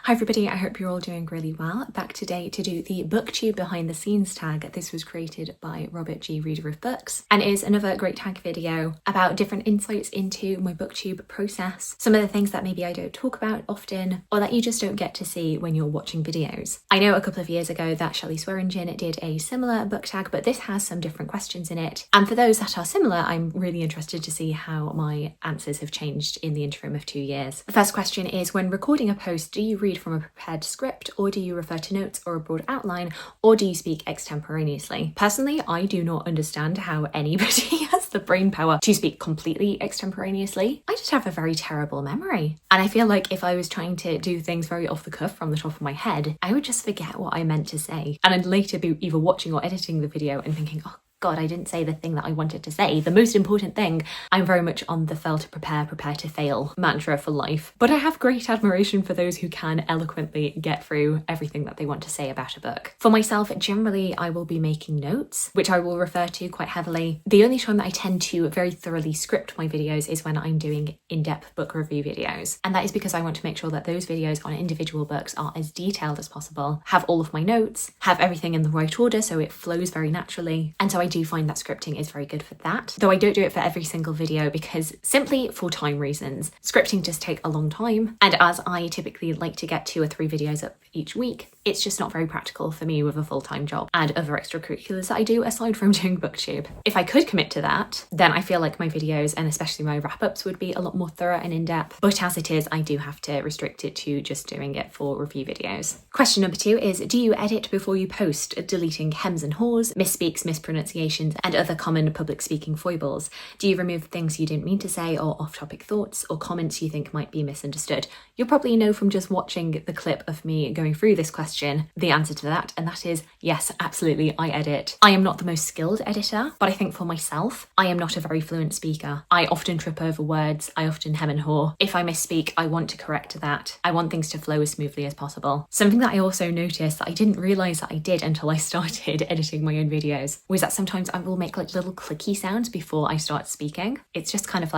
Hi everybody, I hope you're all doing really well. Back today to do the Booktube behind the scenes tag. This was created by Robert G, Reader of Books, and is another great tag video about different insights into my Booktube process. Some of the things that maybe I don't talk about often, or that you just don't get to see when you're watching videos. I know a couple of years ago that Shelley Swearingen did a similar book tag, but this has some different questions in it. And for those that are similar, I'm really interested to see how my answers have changed in the interim of 2 years. The first question is, when recording a post, do you read from a prepared script, or do you refer to notes or a broad outline, or do you speak extemporaneously? Personally, I do not understand how anybody has the brain power to speak completely extemporaneously. I just have a very terrible memory. And I feel like if I was trying to do things very off the cuff from the top of my head, I would just forget what I meant to say. And I'd later be either watching or editing the video and thinking, oh God, I didn't say the thing that I wanted to say. The most important thing. I'm very much on the fail to prepare, prepare to fail mantra for life. But I have great admiration for those who can eloquently get through everything that they want to say about a book. For myself, generally, I will be making notes, which I will refer to quite heavily. The only time that I tend to very thoroughly script my videos is when I'm doing in-depth book review videos. And that is because I want to make sure that those videos on individual books are as detailed as possible, have all of my notes, have everything in the right order so it flows very naturally. And so I do find that scripting is very good for that, though I don't do it for every single video because simply for time reasons. Scripting does take a long time, and as I typically like to get 2 or 3 videos up each week, it's just not very practical for me with a full-time job and other extracurriculars that I do aside from doing Booktube. If I could commit to that, then I feel like my videos and especially my wrap-ups would be a lot more thorough and in-depth, but as it is, I do have to restrict it to just doing it for review videos. Question number 2 is, do you edit before you post, deleting hems and haws, misspeaks, mispronunciations, and other common public speaking foibles? Do you remove things you didn't mean to say, or off-topic thoughts or comments you think might be misunderstood? You'll probably know from just watching the clip of me going through this question the answer to that, and that is yes, absolutely, I edit. I am not the most skilled editor, but I think for myself, I am not a very fluent speaker. I often trip over words, I often hem and haw. If I misspeak, I want to correct that. I want things to flow as smoothly as possible. Something that I also noticed that I didn't realise that I did until I started editing my own videos was that sometimes I will make like little clicky sounds before I start speaking. It's just kind of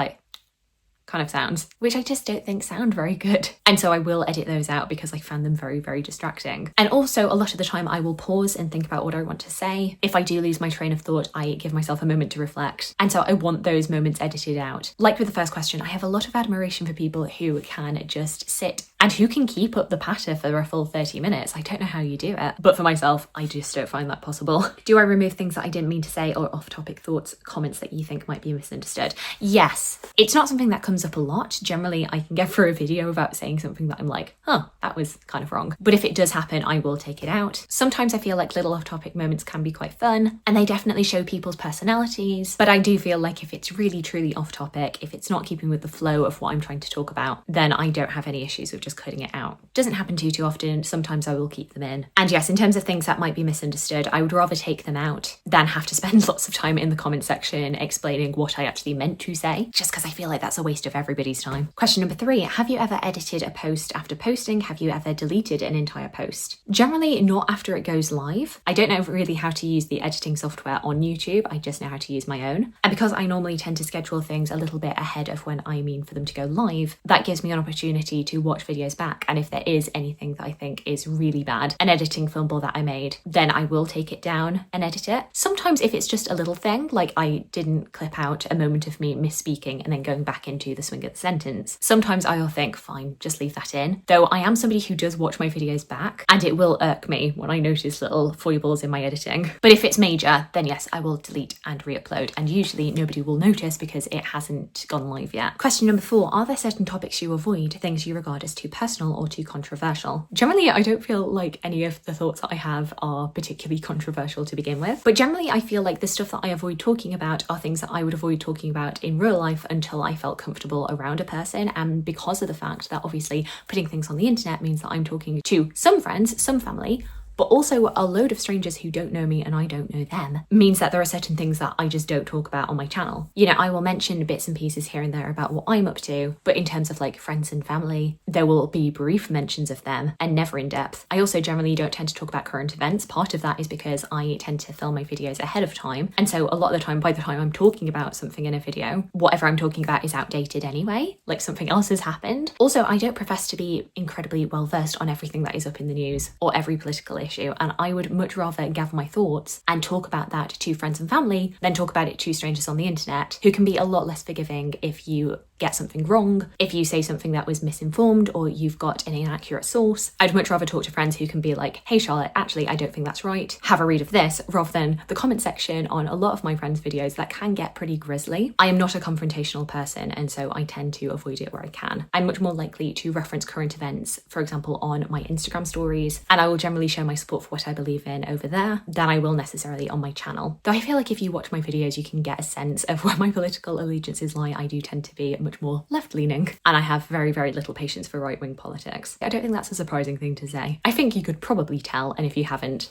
sounds, which I just don't think sound very good. And so I will edit those out because I found them very, very distracting. And also a lot of the time I will pause and think about what I want to say. If I do lose my train of thought, I give myself a moment to reflect. And so I want those moments edited out. Like with the first question, I have a lot of admiration for people who can just sit and who can keep up the patter for a full 30 minutes. I don't know how you do it, but for myself, I just don't find that possible. Do I remove things that I didn't mean to say or off-topic thoughts, comments that you think might be misunderstood? Yes. It's not something that comes up a lot. Generally, I can get through a video without saying something that I'm like, huh, that was kind of wrong. But if it does happen, I will take it out. Sometimes I feel like little off-topic moments can be quite fun, and they definitely show people's personalities. But I do feel like if it's really, truly off-topic, if it's not keeping with the flow of what I'm trying to talk about, then I don't have any issues with just cutting it out. Doesn't happen too often. Sometimes I will keep them in. And yes, in terms of things that might be misunderstood, I would rather take them out than have to spend lots of time in the comment section explaining what I actually meant to say, just because I feel like that's a waste of everybody's time. Question number 3, have you ever edited a post after posting? Have you ever deleted an entire post? Generally not after it goes live. I don't know really how to use the editing software on YouTube. I just know how to use my own. And because I normally tend to schedule things a little bit ahead of when I mean for them to go live, that gives me an opportunity to watch videos back. And if there is anything that I think is really bad, an editing fumble that I made, then I will take it down and edit it. Sometimes if it's just a little thing, like I didn't clip out a moment of me misspeaking and then going back into the swing of the sentence, sometimes I'll think, fine, just leave that in. Though I am somebody who does watch my videos back, and it will irk me when I notice little foibles in my editing. But if it's major, then yes, I will delete and re-upload, and usually nobody will notice because it hasn't gone live yet. Question number 4, are there certain topics you avoid, things you regard as too personal or too controversial? Generally, I don't feel like any of the thoughts that I have are particularly controversial to begin with, but generally I feel like the stuff that I avoid talking about are things that I would avoid talking about in real life until I felt comfortable around a person, and because of the fact that obviously putting things on the internet means that I'm talking to some friends, some family, but also a load of strangers who don't know me and I don't know them, means that there are certain things that I just don't talk about on my channel. You know, I will mention bits and pieces here and there about what I'm up to, but in terms of like friends and family, there will be brief mentions of them and never in depth. I also generally don't tend to talk about current events. Part of that is because I tend to film my videos ahead of time, and so a lot of the time, by the time I'm talking about something in a video, whatever I'm talking about is outdated anyway, like something else has happened. Also, I don't profess to be incredibly well versed on everything that is up in the news or every political issue, and I would much rather gather my thoughts and talk about that to friends and family than talk about it to strangers on the internet, who can be a lot less forgiving if you get something wrong, if you say something that was misinformed or you've got an inaccurate source. I'd much rather talk to friends who can be like, hey Charlotte, actually I don't think that's right, have a read of this, rather than the comment section on a lot of my friends' videos that can get pretty grisly. I am not a confrontational person, and so I tend to avoid it where I can. I'm much more likely to reference current events, for example on my Instagram stories, and I will generally show my support for what I believe in over there than I will necessarily on my channel. Though I feel like if you watch my videos you can get a sense of where my political allegiances lie. I do tend to be much more left-leaning, and I have very, very little patience for right-wing politics. I don't think that's a surprising thing to say. I think you could probably tell, and if you haven't,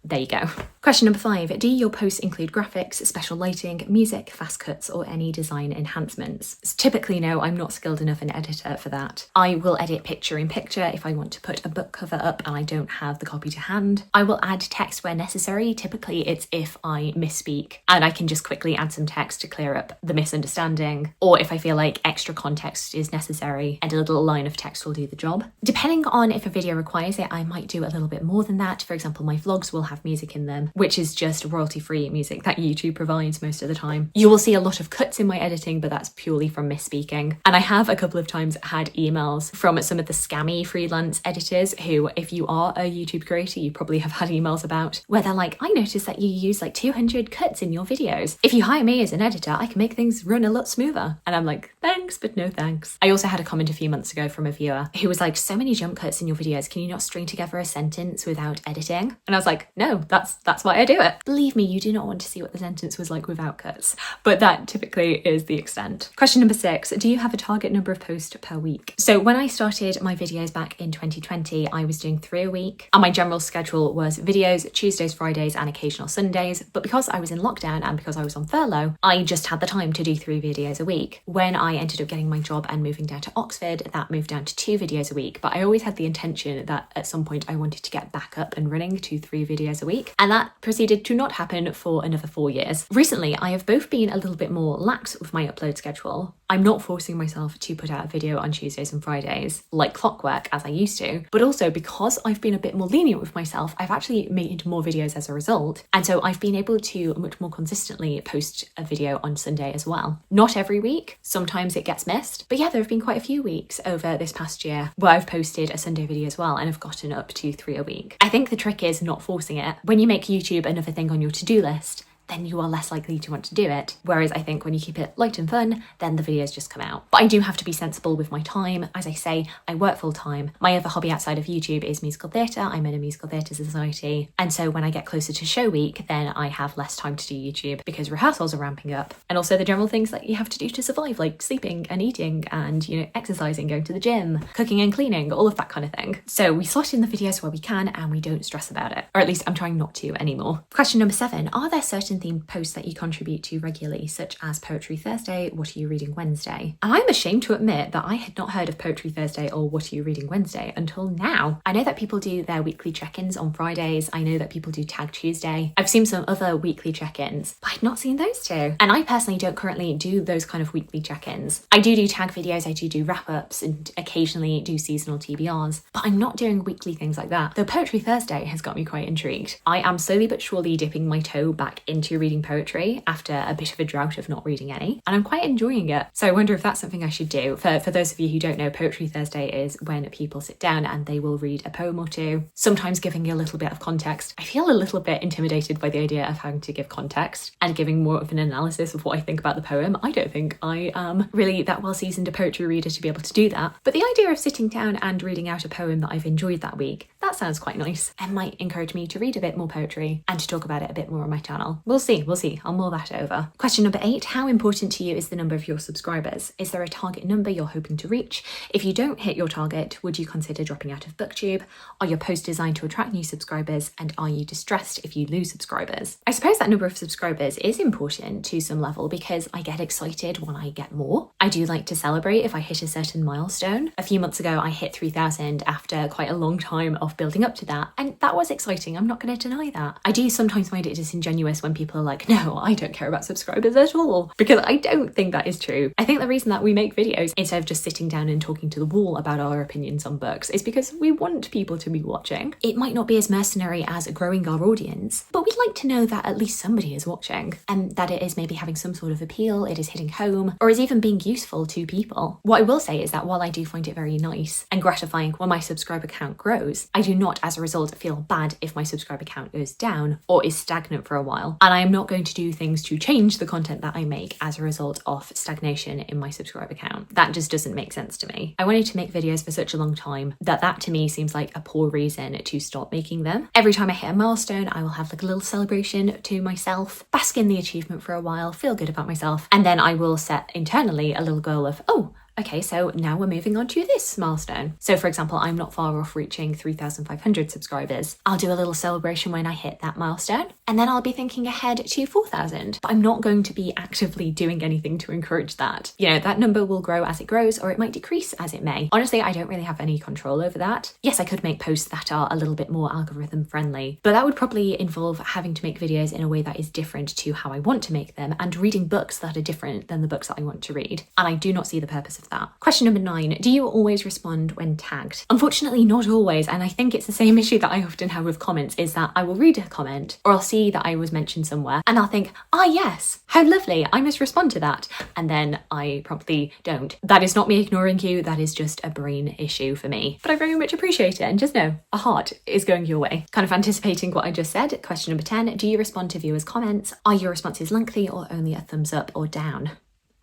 there you go. Question number 5. Do your posts include graphics, special lighting, music, fast cuts, or any design enhancements? Typically, no, I'm not skilled enough an editor for that. I will edit picture in picture if I want to put a book cover up and I don't have the copy to hand. I will add text where necessary. Typically, it's if I misspeak and I can just quickly add some text to clear up the misunderstanding, or if I feel like extra context is necessary and a little line of text will do the job. Depending on if a video requires it, I might do a little bit more than that. For example, my vlogs will have music in them, which is just royalty-free music that YouTube provides most of the time. You will see a lot of cuts in my editing, but that's purely from misspeaking. And I have a couple of times had emails from some of the scammy freelance editors who, if you are a YouTube creator, you probably have had emails about, where they're like, I noticed that you use like 200 cuts in your videos. If you hire me as an editor, I can make things run a lot smoother. And I'm like, thanks, but no thanks. I also had a comment a few months ago from a viewer who was like, so many jump cuts in your videos, can you not string together a sentence without editing? And I was like, no, that's why I do it. Believe me, you do not want to see what the sentence was like without cuts, but that typically is the extent. Question number 6, do you have a target number of posts per week? So when I started my videos back in 2020, I was doing 3 a week, and my general schedule was videos Tuesdays, Fridays, and occasional Sundays. But because I was in lockdown and because I was on furlough, I just had the time to do 3 videos a week. When I ended up getting my job and moving down to Oxford, that moved down to 2 videos a week, but I always had the intention that at some point I wanted to get back up and running to 3 videos a week, and that proceeded to not happen for another 4 years. Recently, I have both been a little bit more lax with my upload schedule. I'm not forcing myself to put out a video on Tuesdays and Fridays like clockwork as I used to, but also because I've been a bit more lenient with myself, I've actually made more videos as a result. And so I've been able to much more consistently post a video on Sunday as well. Not every week, sometimes it gets missed, but yeah, there have been quite a few weeks over this past year where I've posted a Sunday video as well and have gotten up to 3 a week. I think the trick is not forcing it. When you make YouTube another thing on your to-do list, then you are less likely to want to do it. Whereas I think when you keep it light and fun, then the videos just come out. But I do have to be sensible with my time. As I say, I work full time. My other hobby outside of YouTube is musical theatre. I'm in a musical theatre society. And so when I get closer to show week, then I have less time to do YouTube because rehearsals are ramping up. And also the general things that you have to do to survive, like sleeping and eating and, you know, exercising, going to the gym, cooking and cleaning, all of that kind of thing. So we slot in the videos where we can and we don't stress about it. Or at least I'm trying not to anymore. Question number 7, are there certain themed posts that you contribute to regularly, such as Poetry Thursday, What Are You Reading Wednesday? And I'm ashamed to admit that I had not heard of Poetry Thursday or What Are You Reading Wednesday until now. I know that people do their weekly check-ins on Fridays. I know that people do Tag Tuesday. I've seen some other weekly check-ins, but I'd not seen those two. And I personally don't currently do those kind of weekly check-ins. I do tag videos, I do wrap-ups, and occasionally do seasonal TBRs, but I'm not doing weekly things like that. Though Poetry Thursday has got me quite intrigued. I am slowly but surely dipping my toe back into reading poetry after a bit of a drought of not reading any, and I'm quite enjoying it. So I wonder if that's something I should do. For those of you who don't know, Poetry Thursday is when people sit down and they will read a poem or two, sometimes giving you a little bit of context. I feel a little bit intimidated by the idea of having to give context and giving more of an analysis of what I think about the poem. I don't think I am really that well seasoned a poetry reader to be able to do that, but the idea of sitting down and reading out a poem that I've enjoyed that week, that sounds quite nice and might encourage me to read a bit more poetry and to talk about it a bit more on my channel. We'll we'll see. I'll mull that over. Question number 8, how important to you is the number of your subscribers? Is there a target number you're hoping to reach? If you don't hit your target, would you consider dropping out of Booktube? Are your posts designed to attract new subscribers? And are you distressed if you lose subscribers? I suppose that number of subscribers is important to some level because I get excited when I get more. I do like to celebrate if I hit a certain milestone. A few months ago, I hit 3,000 after quite a long time of building up to that. And that was exciting. I'm not going to deny that. I do sometimes find it disingenuous when people are like, no, I don't care about subscribers at all, because I don't think that is true. I think the reason that we make videos instead of just sitting down and talking to the wall about our opinions on books is because we want people to be watching. It might not be as mercenary as growing our audience, but we'd like to know that at least somebody is watching and that it is maybe having some sort of appeal, it is hitting home, or is even being useful to people. What I will say is that while I do find it very nice and gratifying when my subscriber count grows, I do not as a result feel bad if my subscriber count goes down or is stagnant for a while. And I am not going to do things to change the content that I make as a result of stagnation in my subscriber count. That just doesn't make sense to me. I wanted to make videos for such a long time that to me seems like a poor reason to stop making them. Every time I hit a milestone, I will have like a little celebration to myself, bask in the achievement for a while, feel good about myself, and then I will set internally a little goal of, oh, okay, so now we're moving on to this milestone. So for example, I'm not far off reaching 3,500 subscribers. I'll do a little celebration when I hit that milestone, and then I'll be thinking ahead to 4,000. But I'm not going to be actively doing anything to encourage that. You know, that number will grow as it grows, or it might decrease as it may. Honestly, I don't really have any control over that. Yes, I could make posts that are a little bit more algorithm friendly, but that would probably involve having to make videos in a way that is different to how I want to make them and reading books that are different than the books that I want to read. And I do not see the purpose of that. Question number 9, do you always respond when tagged? Unfortunately, not always, and I think it's the same issue that I often have with comments, is that I will read a comment or I'll see that I was mentioned somewhere and I'll think, ah yes, how lovely, I must respond to that, and then I promptly don't. That is not me ignoring you, that is just a brain issue for me. But I very much appreciate it, and just know, a heart is going your way. Kind of anticipating what I just said, question number 10, do you respond to viewers' comments? Are your responses lengthy or only a thumbs up or down?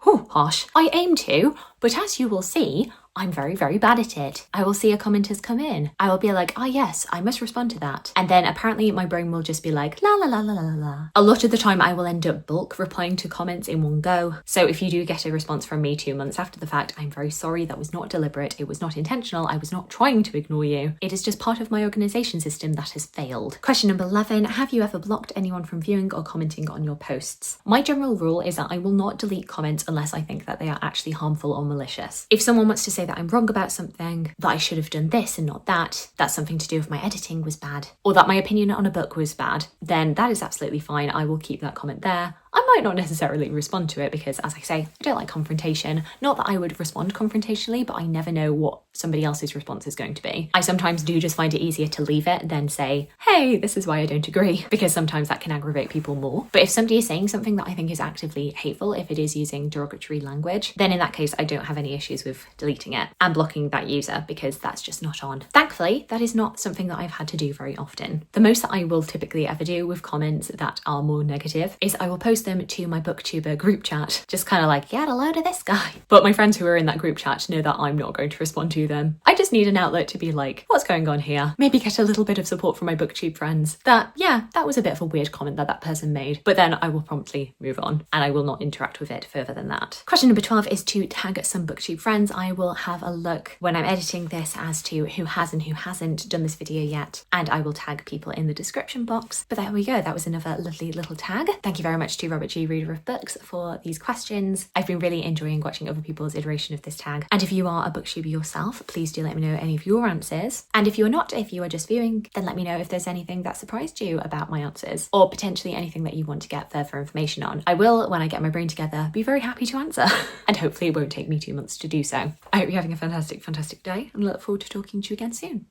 Oh, harsh. I aim to, but as you will see, I'm very, very bad at it. I will see a comment has come in. I will be like, ah yes, I must respond to that. And then apparently my brain will just be like, la la la la la la. A lot of the time I will end up bulk replying to comments in one go. So if you do get a response from me 2 months after the fact, I'm very sorry, that was not deliberate. It was not intentional. I was not trying to ignore you. It is just part of my organization system that has failed. Question number 11, have you ever blocked anyone from viewing or commenting on your posts? My general rule is that I will not delete comments unless I think that they are actually harmful or malicious. If someone wants to say that I'm wrong about something, that I should have done this and not that something to do with my editing was bad, or that my opinion on a book was bad, then that is absolutely fine. I will keep that comment there. I might not necessarily respond to it because, as I say, I don't like confrontation. Not that I would respond confrontationally, but I never know what somebody else's response is going to be. I sometimes do just find it easier to leave it than say, hey, this is why I don't agree, because sometimes that can aggravate people more. But if somebody is saying something that I think is actively hateful, if it is using derogatory language, then in that case, I don't have any issues with deleting it and blocking that user because that's just not on. Thankfully, that is not something that I've had to do very often. The most that I will typically ever do with comments that are more negative is I will post them to my Booktuber group chat, just kind of like, yeah, hello to this guy. But my friends who are in that group chat know that I'm not going to respond to them. I just need an outlet to be like, what's going on here? Maybe get a little bit of support from my Booktube friends that, yeah, that was a bit of a weird comment that person made, but then I will promptly move on and I will not interact with it further than that. Question number 12 is to tag some Booktube friends. I will have a look when I'm editing this as to who has and who hasn't done this video yet, and I will tag people in the description box. But there we go, that was another lovely little tag. Thank you very much to Robert G, reader of books, for these questions. I've been really enjoying watching other people's iteration of this tag, and if you are a booktuber yourself, please do let me know any of your answers. And if you're not, if you are just viewing, then let me know if there's anything that surprised you about my answers, or potentially anything that you want to get further information on. I will, when I get my brain together, be very happy to answer, and hopefully it won't take me 2 months to do so. I hope you're having a fantastic day, and look forward to talking to you again soon.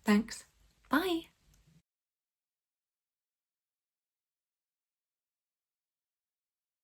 Thanks. Bye.